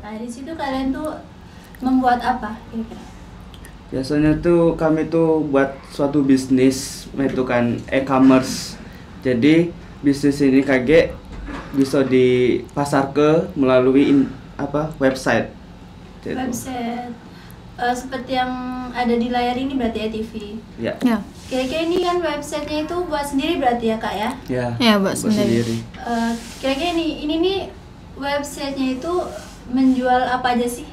Nah, di situ kalian tuh membuat apa kira-kira? Biasanya tuh kami tuh buat suatu bisnis, itu kan e-commerce. Jadi bisnis ini kaget bisa dipasar ke melalui website. Gitu. Website seperti yang ada di layar ini berarti ya, TV. Ya. Ya. Kira-kira ini kan websitenya itu buat sendiri berarti ya Kak ya? Ya, buat sendiri. Kira-kira ini nih websitenya itu menjual apa aja sih?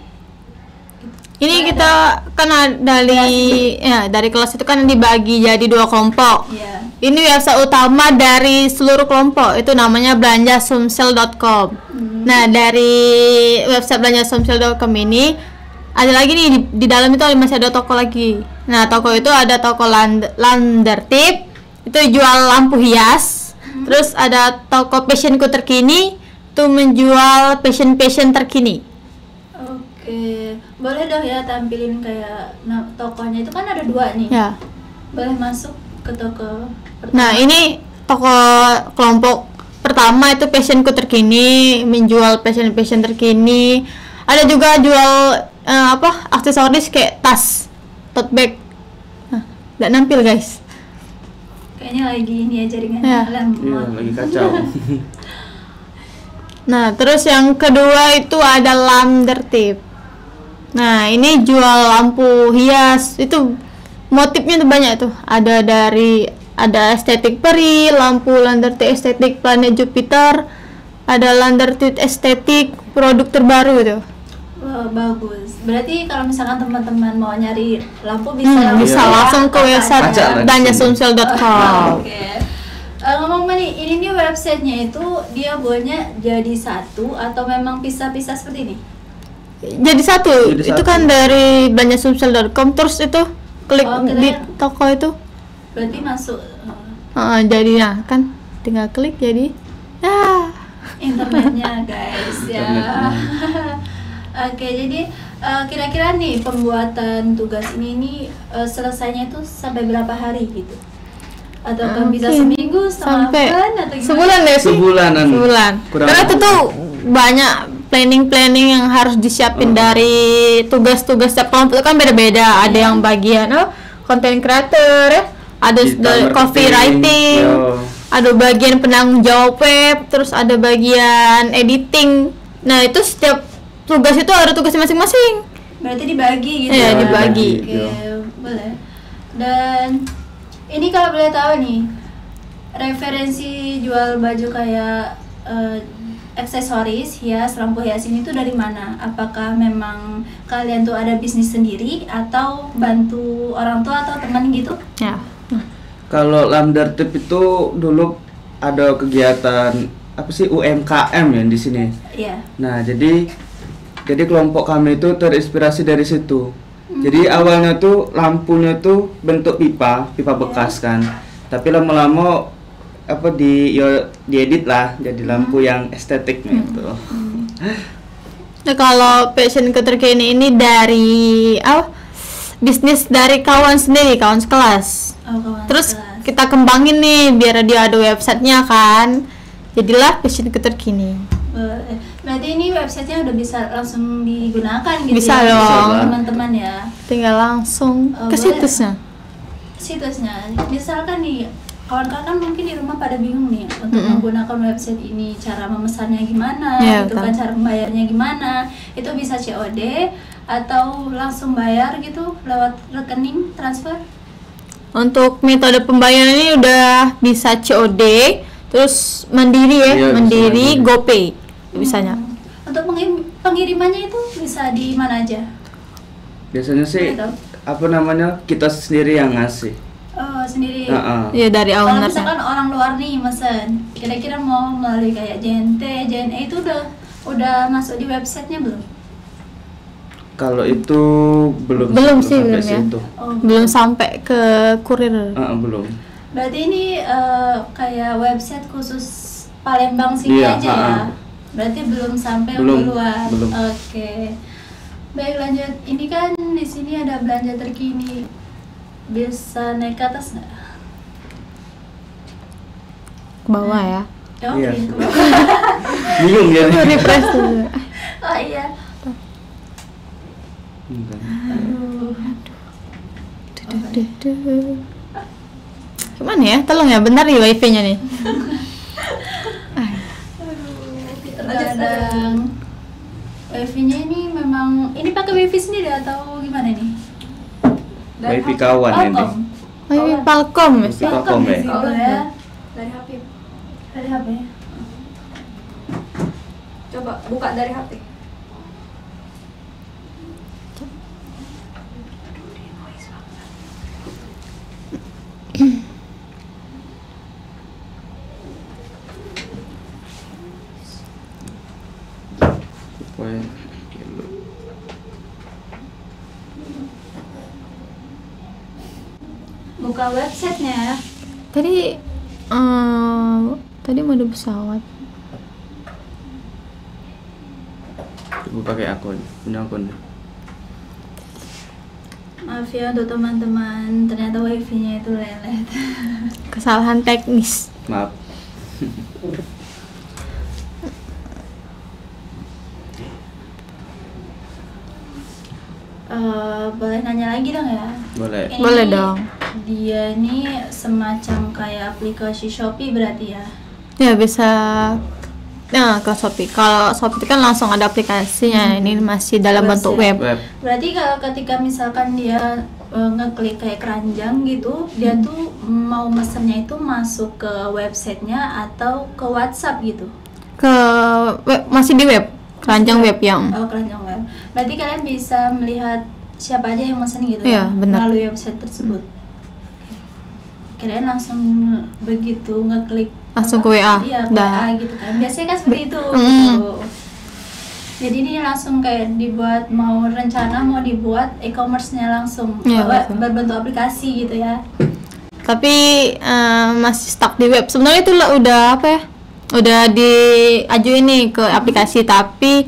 Ini kita kan dari kelas itu kan dibagi jadi 2 kelompok. Iya. Ini website utama dari seluruh kelompok, itu namanya belanjasumsel.com. Nah, dari website belanjasumsel.com ini ada lagi nih di dalam itu masih ada toko lagi. Nah, toko itu ada toko Landertip, itu jual lampu hias. Terus ada toko fashionku terkini, itu menjual fashion terkini. Oke, boleh dong ya tampilin kayak tokonya itu kan ada 2 nih. Ya. Boleh masuk ke toko pertama. Nah, ini toko kelompok pertama itu fashionku terkini, menjual fashion terkini. Ada juga jual aksesoris kayak tas, tote bag. Nah, nggak nampil guys. Kayaknya lagi ini ya jaringannya Ya. lemot. Iya, lagi kacau. Nah, terus yang kedua itu ada Landertip. Nah, ini jual lampu hias. Itu motifnya tuh banyak tuh. Ada estetik peri, lampu Landertip estetik planet Jupiter, ada Landertip estetik produk terbaru tuh. Wah, bagus. Berarti kalau misalkan teman-teman mau nyari lampu bisa Bisa Iya. langsung ke website Baca lah di belanjasumsel.com. Oke. Ngomong nih, ini nih websitenya itu dia buatnya jadi satu atau memang pisah-pisah seperti ini? Jadi satu. Jadi Itu satu. kan dari belanjasumsel.com, terus itu klik Oh, di kira- toko itu. Berarti masuk Jadi nah kan tinggal klik jadi internetnya guys ya. Oke, jadi kira-kira nih pembuatan tugas ini selesainya itu sampai berapa hari gitu? Atau kan bisa Mungkin seminggu, setengah sampai bulan atau gimana? sebulan deh sih. Sebulanan. Sebulan. Kurang Karena itu lebih. tuh banyak planning yang harus disiapin dari tugas-tugas setiap kelompok itu kan beda-beda. Ada yang bagian content creator ya, ada Digital copywriting, yo. ada bagian penanggung jawab web, terus ada bagian editing. Nah, itu setiap tugas itu ada tugasnya masing-masing. Berarti dibagi gitu. Iya, ya? dibagi. Oke, boleh. Dan ini kalau boleh tahu nih, referensi jual baju kayak aksesoris hias, lampu hias ini tuh dari mana? Apakah memang kalian tuh ada bisnis sendiri atau bantu orang tua atau teman gitu? Ya. Kalau Landertip itu dulu ada kegiatan UMKM ya di sini. Iya. Nah, jadi kelompok kami itu terinspirasi dari situ. Jadi awalnya tuh lampunya tuh bentuk pipa bekas kan. Tapi lama-lama diedit lah jadi lampu yang estetik gitu. Nah, kalau passion terkini ini dari bisnis dari kawan sendiri, kawan sekelas. Oh, kawan Terus kelas. kita kembangin nih biar dia ada websitenya kan. Jadilah passion terkini. Berarti ini websitenya udah bisa langsung digunakan gitu Bisa ya? dong. Teman-teman ya. Tinggal langsung ke Boleh. situsnya. Situsnya, misalkan nih kawan-kawan mungkin di rumah pada bingung nih untuk menggunakan website ini, cara memesannya gimana, Iya, gitu betul. kan, cara membayarnya gimana, itu bisa COD atau langsung bayar gitu lewat rekening transfer? Untuk metode pembayaran ini udah bisa COD, terus mandiri ya, Iya, bisa mandiri, mandiri. GoPay bisanya. Untuk pengirimannya itu bisa di mana aja? Biasanya sih Boleh tahu? kita sendiri yang ngasih. Oh, sendiri. Iya, dari Kalau ownernya. misalkan orang luar nih mesen, kira-kira mau melalui kayak JNT, JNE itu udah masuk di websitenya belum? Kalau itu belum sih, sampai belum ya. situ. Oh, Belum sampai ke kurir. Belum. berarti ini kayak website khusus Palembang sini Iya, aja ya? Berarti belum sampai Belum, luar. belum. Oke. Baik, lanjut. Ini kan di sini ada belanja terkini. Bisa naik ke atas nggak? Ke bawah ya. Oh, Iya. ke bawah. Bingung ya. Refresh dulu. Oh iya. Enggak. Aduh. Gimana ya? Tolong ya, bentar nih wifi-nya nih. Terkadang wifi-nya ini memang ini pakai wifi sendiri atau gimana nih? Wifi kawan ini. Wifi Palcom ya sih. Palcom ya. Ya. Dari HP. Dari HP. Coba buka dari HP. Supaya Buka websitenya. Tadi tadi mode pesawat. Coba pakai akun, punya akun. Maaf ya untuk teman-teman, ternyata wifi-nya itu lelet. Kesalahan teknis. Maaf. Boleh nanya lagi dong ya? Boleh. Ini Boleh dong. Dia nih semacam kayak aplikasi Shopee berarti ya? Ya bisa. Nah, ke Shopee. Kalau Shopee kan langsung ada aplikasinya. Ini masih dalam bentuk web. Web. Berarti kalau ketika misalkan dia ngeklik kayak keranjang gitu, dia tuh mau mesennya itu masuk ke websitenya atau ke WhatsApp gitu? Ke web, masih di web. Keranjang web yang. Oh, keranjang web. Berarti kalian bisa melihat siapa aja yang mesen gitu Iya, benar. melalui website tersebut. Kalian langsung begitu ngeklik Langsung apa? ke WA. Iya, ke Dah. WA gitu kan. Biasanya kan seperti itu. Mm. Gitu. Jadi ini langsung kayak dibuat mau dibuat e-commerce-nya langsung Iya, betul. berbentuk aplikasi gitu ya. Tapi masih stuck di web. Sebenarnya itu udah apa ya? Udah diajuin nih ke aplikasi, tapi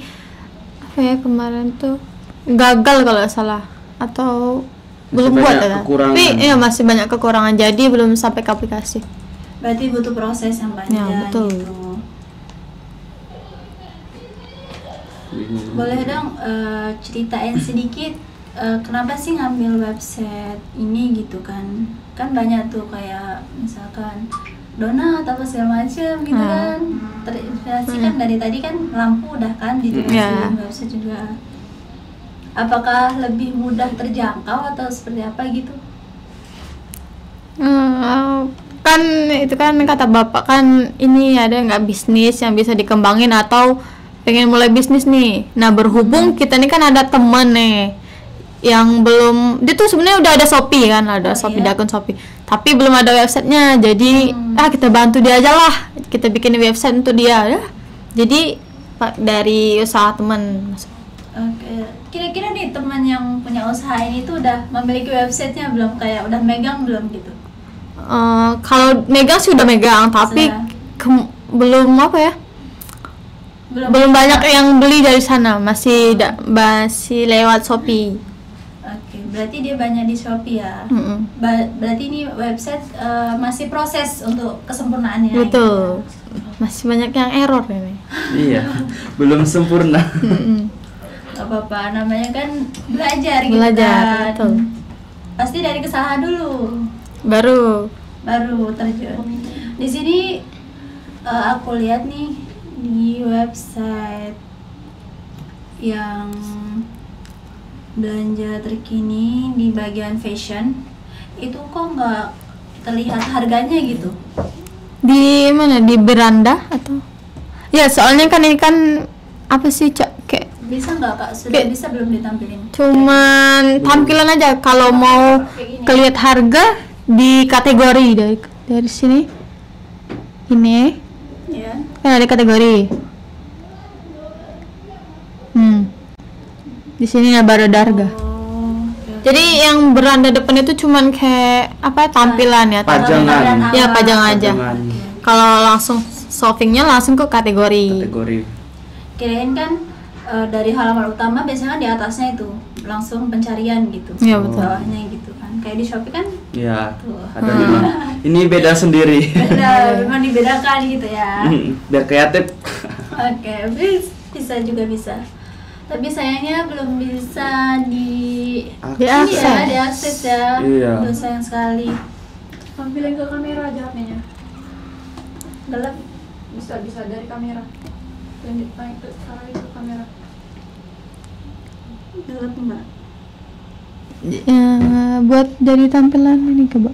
apa ya kemarin tuh gagal kalau nggak salah atau Masih belum buat banyak ya. kekurangan. Tapi ya masih banyak kekurangan, jadi belum sampai ke aplikasi. Berarti butuh proses yang panjang Ya, betul. gitu. Boleh dong ceritain sedikit kenapa sih ngambil website ini gitu kan? Kan banyak tuh kayak misalkan donat atau segala macam gitu kan. Terinspirasi kan dari tadi kan lampu udah kan dijelasin, Ya. website juga. Apakah lebih mudah terjangkau atau seperti apa gitu? Kan itu kan kata bapak kan ini ada nggak bisnis yang bisa dikembangin atau pengen mulai bisnis nih. Nah berhubung kita ini kan ada temen nih yang belum, dia tuh sebenarnya udah ada Shopee kan, ada Shopee, iya. di akun Shopee, tapi belum ada websitenya. Jadi kita bantu dia aja lah, kita bikin website untuk dia ya. Jadi dari usaha teman. Oke, kira-kira nih teman yang punya usaha ini tuh udah memiliki websitenya belum? Kayak udah megang belum gitu? Kalau megang sih udah megang, tapi Sudah. belum apa ya? Belum banyak yang beli dari sana, masih masih lewat Shopee. Oke, berarti dia banyak di Shopee ya. Mm-mm. Berarti ini website masih proses untuk kesempurnaannya. Betul. Masih banyak yang error ini. Iya, belum sempurna. Mm-mm. Gak apa-apa, namanya kan belajar gitu Belajar, kan. betul. Pasti dari kesalahan dulu, Baru baru terjun. Di sini aku lihat nih di website yang belanja terkini di bagian fashion itu kok nggak terlihat harganya gitu. di mana, di beranda atau? Ya soalnya kan ini kan apa sih kayak Bisa nggak kak? Sudah Kayak- bisa belum ditampilin? cuman tampilan aja. Kalau mau kelihat harga di kategori dari sini ini Ya. kan ada kategori. Di sini baru ada harga. Oh, oke. Jadi yang beranda depan itu cuman kayak apa tampilan ya? Pajangan. Ya pajangan aja. Pajangan. Kalau langsung shoppingnya langsung ke kategori. Kategori. Kirain kan dari halaman utama biasanya kan di atasnya itu langsung pencarian gitu. Iya, betul. Bawahnya gitu kan. Kayak di Shopee kan Ya, tuh. ada memang. Ini beda sendiri. Beda, memang dibedakan gitu ya. Biar kreatif. Oke, bisa juga bisa. Tapi sayangnya belum bisa Diakses. diakses ya. Iya. Aduh, sayang sekali. Tampilin ke kamera aja HP-nya. Gelap. Bisa dari kamera. Tunjuk ke arah itu kamera. Gelap Mbak. Buat dari tampilan ini coba.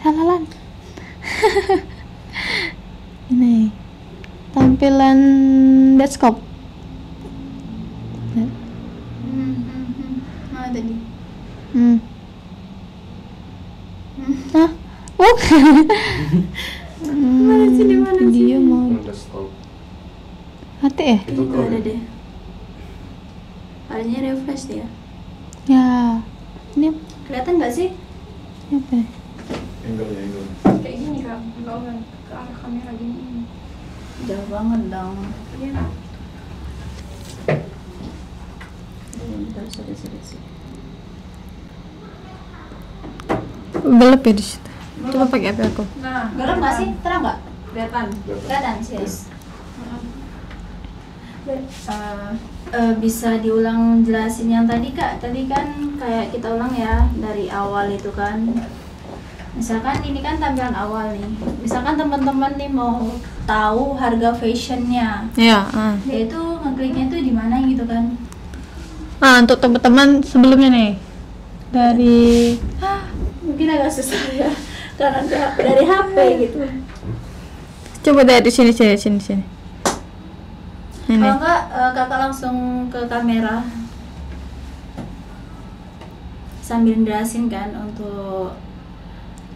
Salah. Ini tampilan desktop. Mana tadi? Hah? Bukan. Mana sih, di mana sih? Dia mau Desktop. hati ya? Itu Itu ada deh. Adanya refresh dia. Ya. Ini Kelihatan nggak sih? apa ya? Angle. Kayak gini Kak. Enggak usah ke arah kamera gini. Jauh banget dong. Iya. Bentar, sorry. Gelap ya di situ. Coba pakai HP aku. Nah, Gelap nggak sih? Terang nggak? Kelihatan. Kelihatan sih. Bisa diulang jelasin yang tadi Kak. Tadi kan kayak kita ulang ya dari awal itu kan. Misalkan ini kan tampilan awal nih. Misalkan teman-teman nih mau tahu harga fashionnya, Ya. dia itu ngekliknya tuh di mana gitu kan? Untuk teman-teman sebelumnya nih dari Mungkin agak susah ya karena dari HP gitu. coba dari sini. Ini. Kalau enggak kakak langsung ke kamera sambil jelasin kan untuk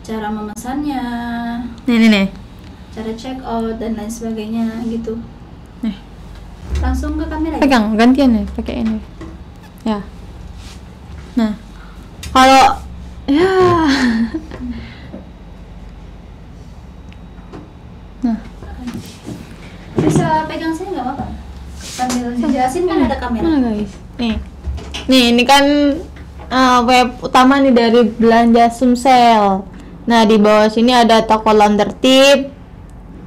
cara memesannya, Nih. cara check out dan lain sebagainya gitu. Nih. Langsung ke kamera ya? Pegang gantian nih, pakai ini. Ya. Nah, kalau ya. Nah, Bisa pegang sini nggak apa-apa? Sambil dijelasin kan ada kamera. Nah, guys. Nih ini kan web utama nih dari Belanja Sumsel. Nah, di bawah sini ada toko Laundry Tip.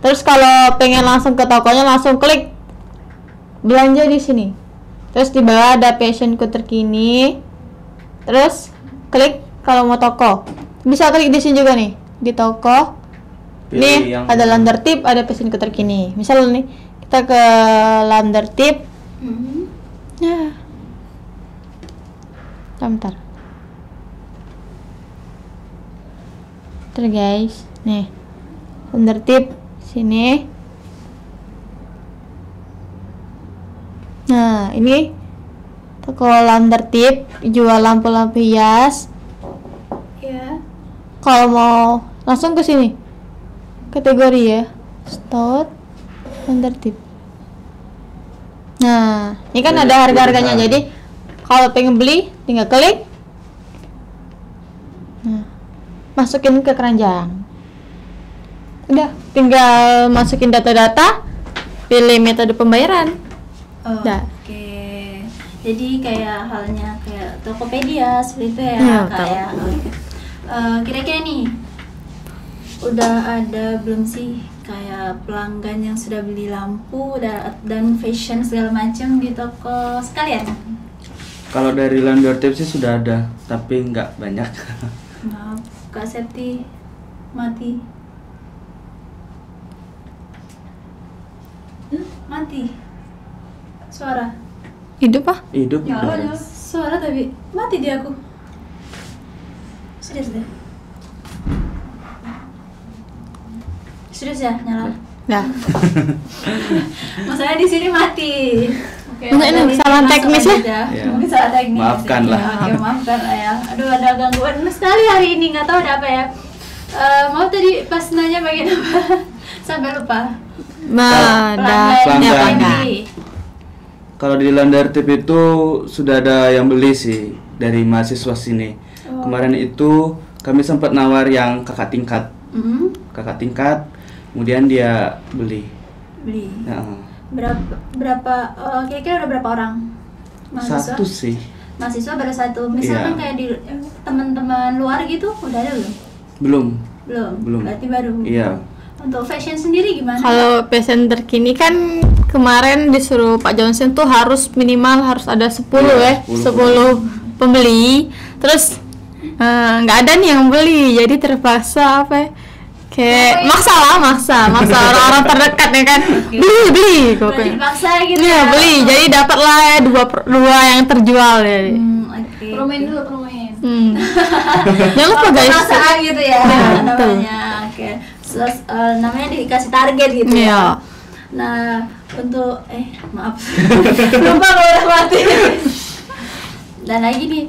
Terus kalau pengen langsung ke tokonya langsung klik belanja di sini. Terus di bawah ada fashionku terkini. Terus klik kalau mau toko. Bisa klik di sini juga nih, di toko. Pilih Nih yang ada Laundry Tip, ada fashionku terkini. Misal nih kita ke Laundry Tip. Mhm. Ya. Bentar. Terus guys, nih Laundry Tip sini. Nah, ini toko Laundry Tip jual lampu-lampu hias. Ya. Kalau mau langsung ke sini. Kategori ya. Stout Laundry Tip. Nah, ini kan Banyak ada harga-harganya. pilihan. Jadi kalau pengen beli tinggal klik. Nah, masukin ke keranjang. Udah, tinggal masukin data-data, pilih metode pembayaran. Oh, Dah. Oke. Jadi kayak halnya kayak Tokopedia seperti itu ya, Iya, Kak tahu. ya. Oke. Kira-kira nih udah ada belum sih kayak pelanggan yang sudah beli lampu dan fashion segala macam di toko sekalian? Kalau dari Laundry Tip sih sudah ada, tapi nggak banyak. Maaf, Kak Septi mati. Mati. Suara. Hidup ah? Hidup Nyala, udah. nyala. Suara tapi mati dia aku. Sudah. Sudah ya, nyala. Nah, Masalahnya di sini mati. Oke, Enggak, ini dari kesalahan langsung teknis aja ya? dah. Iya. Mungkin salah teknis. Maafkan lah. Ya, oke, maafkan lah ya. Aduh, ada gangguan sekali hari ini, nggak tahu ada apa ya. Mau tadi pas nanya bagian apa sampai lupa. ada Pelanggan. yang beli. Kalau di Laundry Tip itu sudah ada yang beli sih dari mahasiswa sini. Oh. Kemarin itu kami sempat nawar yang kakak tingkat, Mhm, kemudian dia beli. beli. Nah, Berapa kira-kira udah berapa orang mahasiswa? satu sih, Mahasiswa baru satu. Misalkan Iya. kayak di teman-teman luar gitu udah ada belum? belum. Berarti baru. Iya. Untuk fashion sendiri gimana? Kalau fashion terkini kan kemarin disuruh Pak Johnson tuh harus ada 10 Iya, ya, 10 pembeli. Terus nggak ada nih yang beli, jadi terpaksa apa ya? Kayak maksa orang-orang terdekat ya kan, beli Berarti pokoknya. dipaksa gitu Iya ya. beli, jadi dapatlah ya dua yang terjual ya. Oke. Promoin dulu, promoin. Jangan lupa guys. Perasaan gitu ya, Iya, betul. namanya. Oke. Terus namanya dikasih target gitu Iya. ya. Nah, untuk maaf. Lupa kalau udah mati. Dan lagi nih,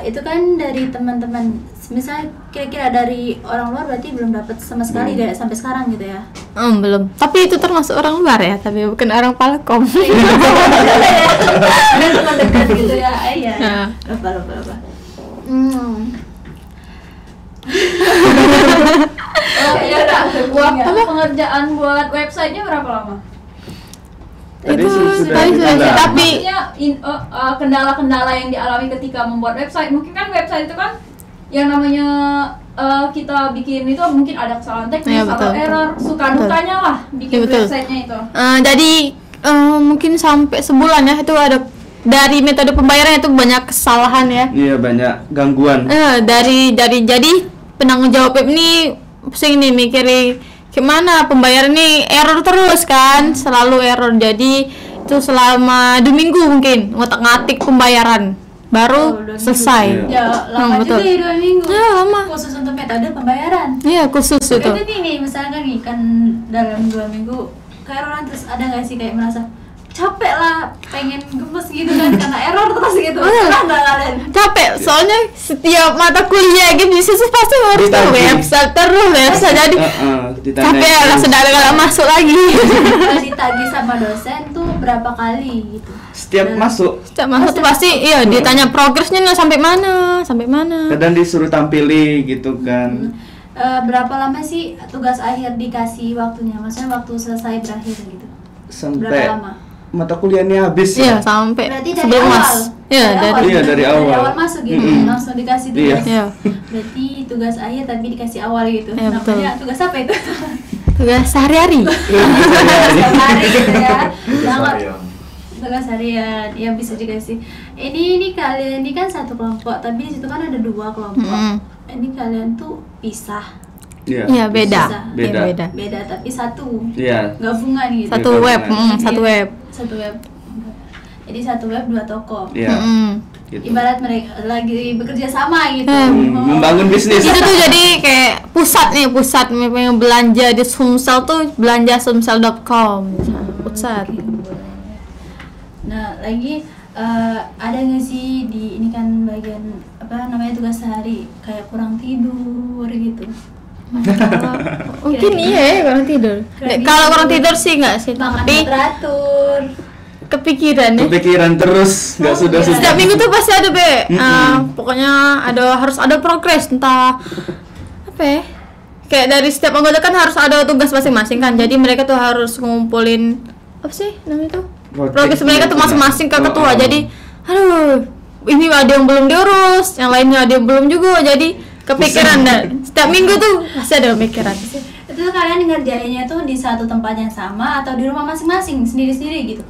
itu kan dari teman-teman, misalnya kira-kira dari orang luar berarti belum dapat sama sekali deh sampai sekarang gitu ya. Belum. Tapi itu termasuk orang luar ya, tapi bukan orang Palkom. Ada teman dekat gitu ya. Iya. Nah. Lupa. Oh iya udah. Waktu pengerjaan buat websitenya berapa lama? Tadi Itu sudah tadi sudah dibilang. tapi Maksudnya kendala-kendala yang dialami ketika membuat website. Mungkin kan website itu kan yang namanya kita bikin itu mungkin ada kesalahan teknis Iya, atau betul. error, suka Betul. dukanya lah bikin Iya, betul. websitenya itu. jadi mungkin sampai sebulan ya itu ada dari metode pembayaran itu banyak kesalahan ya. Iya, banyak gangguan. Dari jadi penanggung jawab web ini pusing nih mikirin gimana pembayaran ini error terus kan, selalu error. Jadi itu selama 2 minggu mungkin ngotak-ngatik pembayaran baru 2 minggu. selesai. Ya, lama betul. juga ya 2 minggu. Ya, lama. Khusus untuk metode pembayaran. Iya khusus itu. Itu nih misalkan nih kan dalam 2 minggu kayak orang terus ada nggak sih kayak merasa capek lah, pengen gemes gitu kan karena error terus gitu. Pernah nggak kalian? Capek soalnya setiap mata kuliah gitu siswa pasti harus tuh Ditagih. website terus website jadi Ditanya capek ya terus. sudah ada masuk lagi. Kalau ditagih sama dosen tuh berapa kali gitu? Setiap masuk Setiap masuk tuh pasti iya ditanya progresnya nih sampai mana kadang disuruh tampili gitu kan. Berapa lama sih tugas akhir dikasih waktunya? Maksudnya waktu selesai berakhir gitu? Berapa Sampai lama? mata kuliahnya habis iya ya. sampai Berarti dari sebelum awal. mas iya dari Iya, dari awal. masuk gitu, Mm-mm. langsung dikasih Iya. tugas. Iya. Berarti tugas akhir tapi dikasih awal gitu. Iya, betul. Namanya tugas apa itu? tugas sehari-hari. Setiap hari gitu ya. Jangan tugas harian, ya bisa dikasih. Ini kalian ini kan satu kelompok, tapi di situ kan ada 2 kelompok. Mm-mm. Ini kalian tuh pisah, Iya beda. Bisa. Beda. Iya, beda tapi satu Iya. gabungan gitu. Satu web, satu web. Satu web. Jadi satu web 2 toko. Iya. Gitu. Ibarat mereka lagi bekerja sama gitu. Membangun bisnis. Itu tuh jadi kayak pusat yang belanja di Sumsel tuh belanja sumsel.com pusat. Nah, lagi ada nggak sih di ini kan bagian apa namanya tugas sehari kayak kurang tidur gitu. Mungkin iya ya kurang tidur. Kalau kurang tidur sih nggak sih, Makan tapi teratur. kepikiran ya. Kepikiran terus nggak sudah Setiap minggu tuh pasti ada pokoknya harus ada progres entah apa ya. Kayak dari setiap anggota kan harus ada tugas masing-masing kan. Jadi mereka tuh harus ngumpulin apa sih namanya tuh? Progres mereka tuh masing-masing ke ketua. Jadi aduh, ini ada yang belum diurus, yang lainnya ada yang belum juga. Jadi kepikiran dan setiap minggu tuh pasti ada pemikiran. Itu tuh kalian ngerjainnya tuh di satu tempat yang sama atau di rumah masing-masing sendiri-sendiri gitu.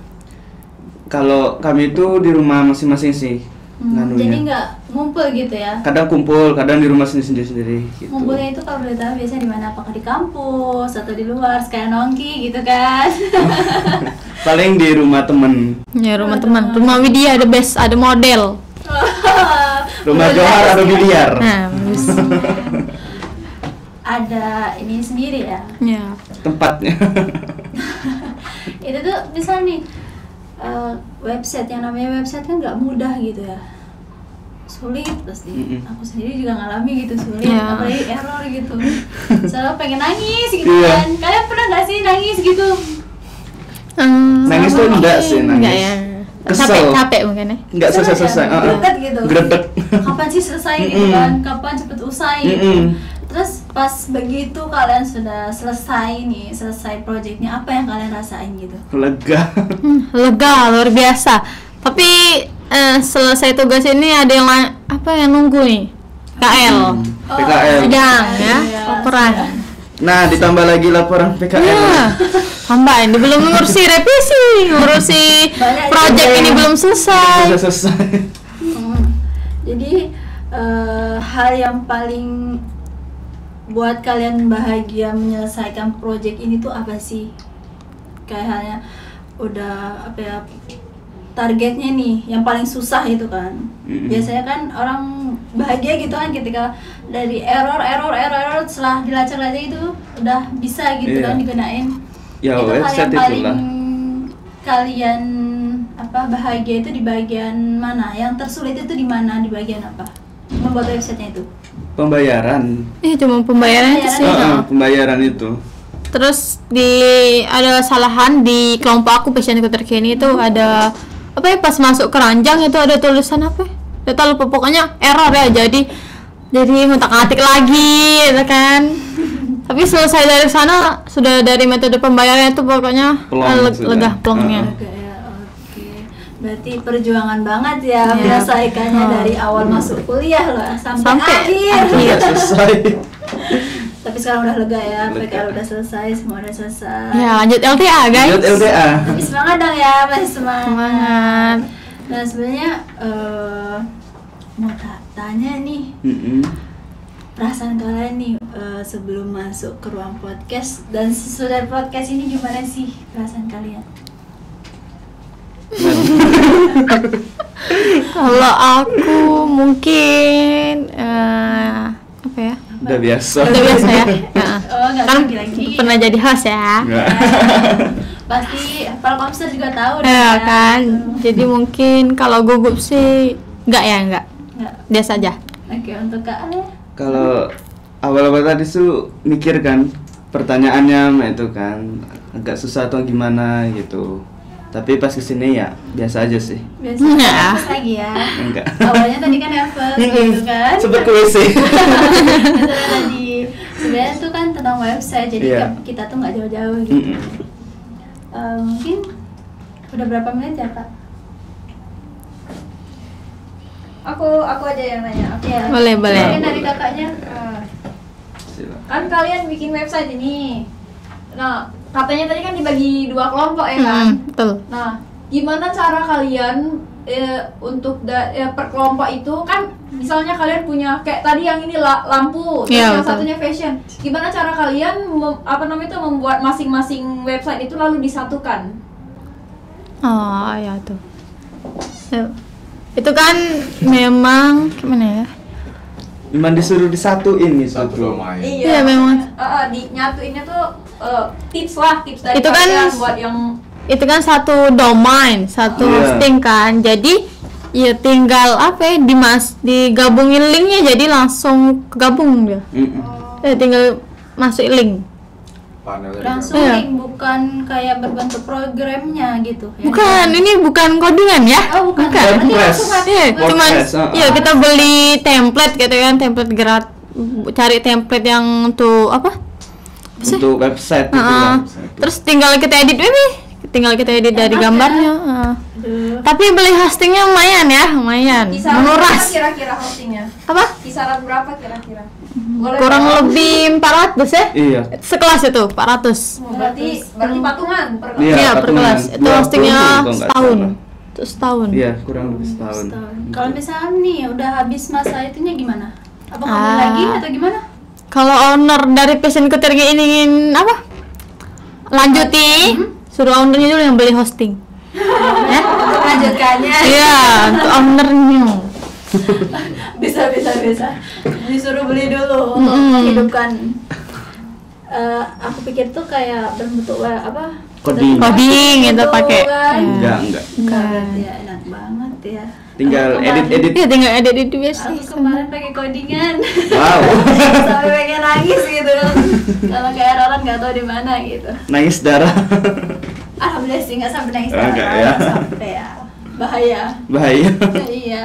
Kalau kami itu di rumah masing-masing sih. nganunya. Jadi nggak ngumpul gitu ya? Kadang kumpul, kadang di rumah sendiri-sendiri gitu. Ngumpulnya itu kalau boleh tahu biasanya di mana? Apakah di kampus atau di luar sekalian nongki gitu kan? Paling di rumah temen. Ya rumah teman, rumah Widya ada best, ada model. Rumah Johar ada biliar. Nah, bagus. Ada ini sendiri ya. Ya. Tempatnya. Itu tuh misal nih website, yang namanya website kan nggak mudah gitu ya, sulit pasti. Aku sendiri juga ngalami gitu, sulit, Ya. apalagi error gitu. Selalu pengen nangis gitu Iya. kan. Kalian pernah nggak sih nangis gitu? Nangis tuh enggak sih, nangis. Enggak ya. Kesel. Capek mungkin ya. Enggak selesai-selesai. Greget gitu. Gredek. Kapan sih selesai gitu kan? Kapan cepet usai gitu. Terus pas begitu kalian sudah selesai nih, selesai projectnya, apa yang kalian rasain gitu? Lega. Lega luar biasa. Tapi selesai tugas ini ada yang apa yang nunggu nih? KL. PKL. Sidang ya, Iya, operan. Nah, ditambah lagi laporan PKL. Ya, tambahin, belum ngurusi revisi, ngurusi Banyak project juga. ini belum selesai. Bisa selesai. Jadi hal yang paling buat kalian bahagia menyelesaikan project ini tuh apa sih? Kayak halnya udah apa ya, targetnya nih yang paling susah itu kan. Biasanya kan orang bahagia gitu kan ketika dari error setelah dilacak-lacak itu udah bisa gitu Iya. kan digunain. Ya, Itu hal website yang paling itulah. kalian bahagia itu di bagian mana? Yang tersulit itu di mana? Di bagian apa? Membuat websitenya itu. Pembayaran. Cuma pembayaran itu sih. Pembayaran itu. Terus ada kesalahan di kelompok aku Passion Ku Terkini itu ada apa ya, pas masuk keranjang itu ada tulisan apa? Tidak lupa, pokoknya error ya. Jadi ngutak-ngatik lagi gitu kan. Tapi selesai dari sana, sudah dari metode pembayaran itu pokoknya Plong sudah. lega plongnya. Oke, ya, oke. Berarti perjuangan banget ya Iya. menyelesaikannya dari awal masuk kuliah loh sampai Sampai akhir. Iya, selesai. Tapi sekarang udah lega ya, Lega. PKL udah selesai, semua udah selesai. Ya, lanjut LTA guys. Lanjut LDA. Tapi semangat dong ya, masih semangat. Semangat. Nah sebenarnya mau tanya nih, perasaan kalian nih sebelum masuk ke ruang podcast dan sesudah podcast ini gimana sih perasaan kalian? Kalau aku mungkin apa ya? Udah biasa. Udah biasa ya. Ya. Oh nggak Kan lagi. pernah jadi host ya. Enggak. Pasti Palkomster juga tahu Ya kan. Jadi mungkin kalau gugup sih enggak ya, enggak. Nggak. Biasa aja. Oke untuk Kak Ale. Kalau awal-awal tadi tuh mikir kan pertanyaannya itu kan agak susah atau gimana gitu. Tapi pas kesini ya biasa aja sih. Biasanya Ya. nervous lagi ya. Enggak. Awalnya tadi kan nervous gitu kan. Sempet ke WC. Itu tadi sebenarnya tuh kan tentang website, jadi Iya. kita tuh nggak jauh-jauh gitu. Mungkin udah berapa menit ya Kak? Aku aja yang nanya. Ya, Boleh. mungkin dari kakaknya. Silakan. Kan kalian bikin website ini. Nah, katanya tadi kan dibagi 2 kelompok ya kan? Betul. Nah, gimana cara kalian untuk per kelompok itu kan misalnya kalian punya kayak tadi yang ini lampu, terus Iya, yang betul. satunya fashion. Gimana cara kalian membuat masing-masing website itu lalu disatukan? Oh, ya tuh. Ya. Itu kan memang gimana ya? Memang disuruh disatuin gitu, Bro. Iya, memang. Nyatuinnya tuh tips dari Itu kan kalian buat yang Itu kan satu domain, satu Iya. hosting kan. Jadi ya tinggal apa ya, digabungin linknya jadi langsung kegabung dia. Ya tinggal masuk link. Langsung Iya. link, bukan kayak berbentuk programnya gitu ya. Bukan, ini bukan codingan ya. Oh bukan. Bukan. Berarti langsung Iya, cuman WordPress, ya kita beli template gitu kan, template gratis. Cari template yang untuk apa? Untuk website gitu Heeh. lah. Terus tinggal kita edit tinggal kita edit dari Enak gambarnya. Aduh. Tapi beli hostingnya lumayan ya, lumayan. kisaran berapa Menguras. kira-kira hostingnya? Apa? Kisaran berapa kira-kira? Boleh Kurang tahu? lebih 400 ya? Iya. Sekelas itu 400. Berarti patungan per kelas. Iya, Iya, per patungan. kelas. Itu 20 hostingnya kalau nggak setahun. salah. Itu setahun. Iya, kurang lebih setahun. Kalau misalnya nih udah habis masa itunya gimana? Apa kamu Ah. lagi atau gimana? Kalau owner dari Passion Ku Terkini ingin apa? Lanjuti, suruh ownernya dulu yang beli hosting. Ya? Untuk lanjutkannya. Iya, untuk ownernya. bisa. Disuruh beli dulu untuk menghidupkan. Aku pikir tuh kayak berbentuk apa? Coding. Coding itu pakai. Kan? Enggak. Berarti ya enak banget ya. Tinggal Aku kemarin- edit-edit. Iya, tinggal edit biasa. Aku kemarin pakai codingan. Wow. Sampai pengen nangis gitu. Kalau kayak erroran nggak tahu di mana gitu. Nangis darah. Alhamdulillah sih nggak sampai nangis. Enggak ya. Sampai ya. Bahaya. Bahaya. Iya.